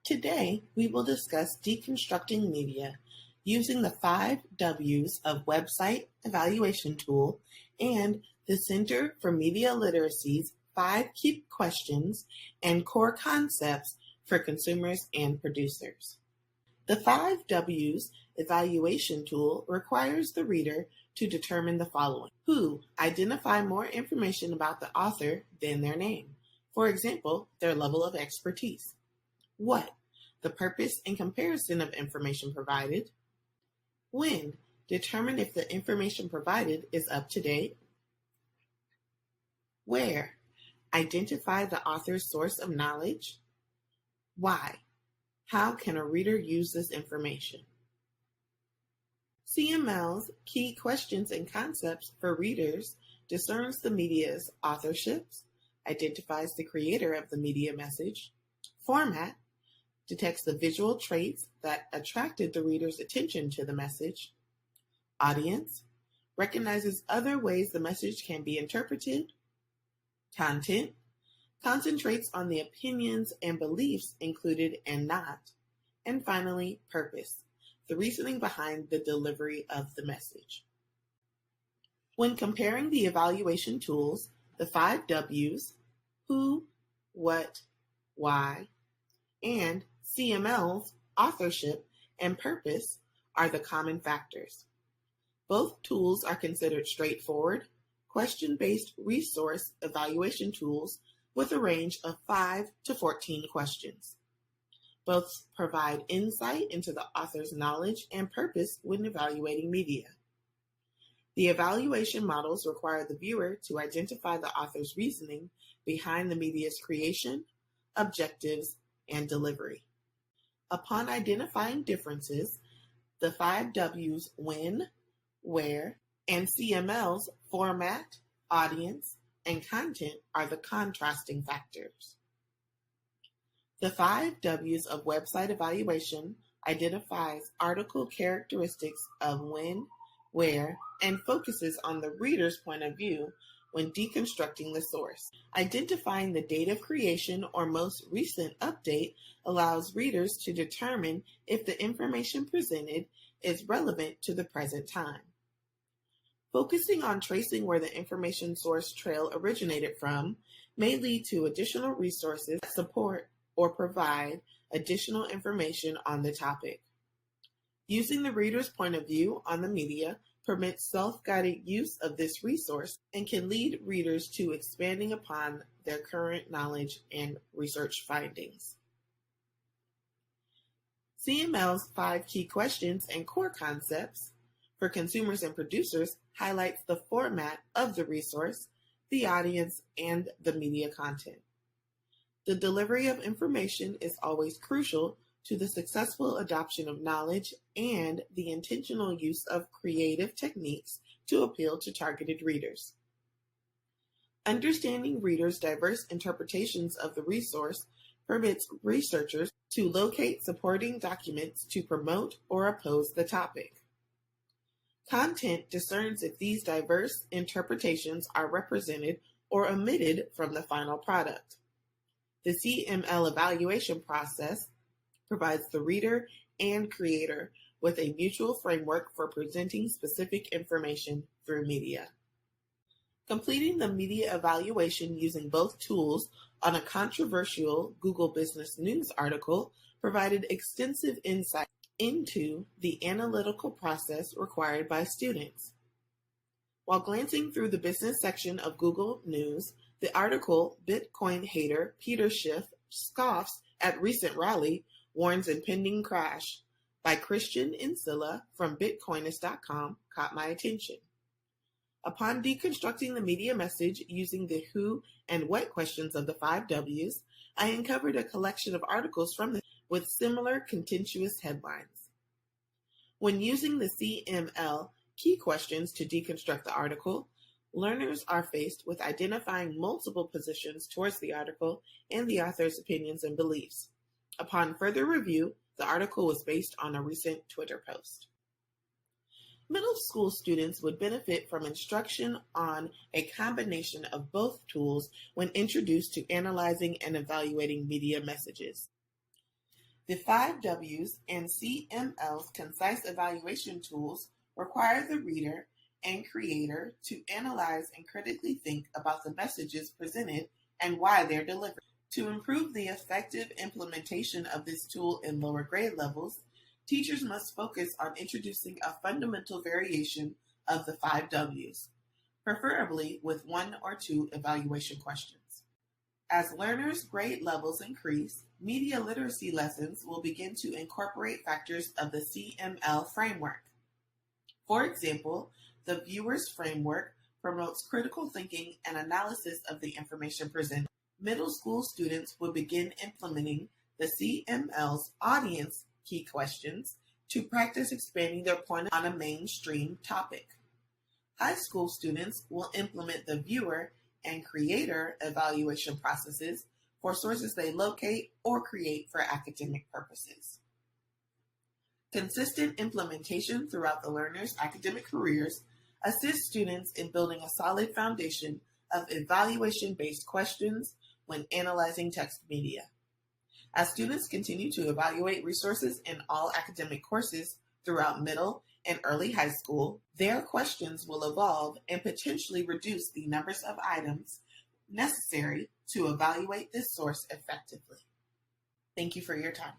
Today, we will discuss deconstructing media using the 5 W's of Website Evaluation Tool and the Center for Media Literacy's 5 Key Questions and Core Concepts for Consumers and Producers. The 5 W's evaluation tool requires the reader to determine the following. Who? Identify more information about the author than their name. For example, their level of expertise. What? The purpose and comparison of information provided. When? Determine if the information provided is up to date. Where? Identify the author's source of knowledge. Why? How can a reader use this information? CML's Key Questions and Concepts for Readers discerns the media's authorships, identifies the creator of the media message. Format detects the visual traits that attracted the reader's attention to the message. Audience recognizes other ways the message can be interpreted. Content concentrates on the opinions and beliefs included and not. And finally, purpose, the reasoning behind the delivery of the message. When comparing the evaluation tools, the 5 W's, who, what, why, and CML's authorship and purpose are the common factors. Both tools are considered straightforward, question-based resource evaluation tools with a range of 5 to 14 questions. Both provide insight into the author's knowledge and purpose when evaluating media. The evaluation models require the viewer to identify the author's reasoning behind the media's creation, objectives, and delivery. Upon identifying differences, the 5 W's when, where, and CML's format, audience, and content are the contrasting factors. The 5 W's of website evaluation identifies article characteristics of when, where, and focuses on the reader's point of view when deconstructing the source. Identifying the date of creation or most recent update allows readers to determine if the information presented is relevant to the present time. Focusing on tracing where the information source trail originated from may lead to additional resources that support or provide additional information on the topic. Using the reader's point of view on the media permits self-guided use of this resource and can lead readers to expanding upon their current knowledge and research findings. CML's 5 Key Questions and Core Concepts for Consumers and Producers highlights the format of the resource, the audience, and the media content. The delivery of information is always crucial to the successful adoption of knowledge and the intentional use of creative techniques to appeal to targeted readers. Understanding readers' diverse interpretations of the resource permits researchers to locate supporting documents to promote or oppose the topic. Content discerns if these diverse interpretations are represented or omitted from the final product. The CML evaluation process provides the reader and creator with a mutual framework for presenting specific information through media. Completing the media evaluation using both tools on a controversial Google Business News article provided extensive insight into the analytical process required by students. While glancing through the business section of Google News, the article Bitcoin Hater Peter Schiff Scoffs at Recent Rally Warns Impending Crash by Christian Insilla from Bitcoinist.com caught my attention. Upon deconstructing the media message using the who and what questions of the 5 W's, I uncovered a collection of articles from the with similar contentious headlines. When using the CML key questions to deconstruct the article, learners are faced with identifying multiple positions towards the article and the author's opinions and beliefs. Upon further review, the article was based on a recent Twitter post. Middle school students would benefit from instruction on a combination of both tools when introduced to analyzing and evaluating media messages. The 5Ws and CML's concise evaluation tools require the reader and creator to analyze and critically think about the messages presented and why they're delivered. To improve the effective implementation of this tool in lower grade levels, teachers must focus on introducing a fundamental variation of the 5Ws, preferably with 1 or 2 evaluation questions. As learners' grade levels increase, media literacy lessons will begin to incorporate factors of the CML framework. For example, the viewer's framework promotes critical thinking and analysis of the information presented. Middle school students will begin implementing the CML's audience key questions to practice expanding their point on a mainstream topic. High school students will implement the viewer and creator evaluation processes for sources they locate or create for academic purposes. Consistent implementation throughout the learner's academic careers assists students in building a solid foundation of evaluation-based questions when analyzing text media. As students continue to evaluate resources in all academic courses throughout middle and early high school, their questions will evolve and potentially reduce the numbers of items necessary to evaluate this source effectively. Thank you for your time.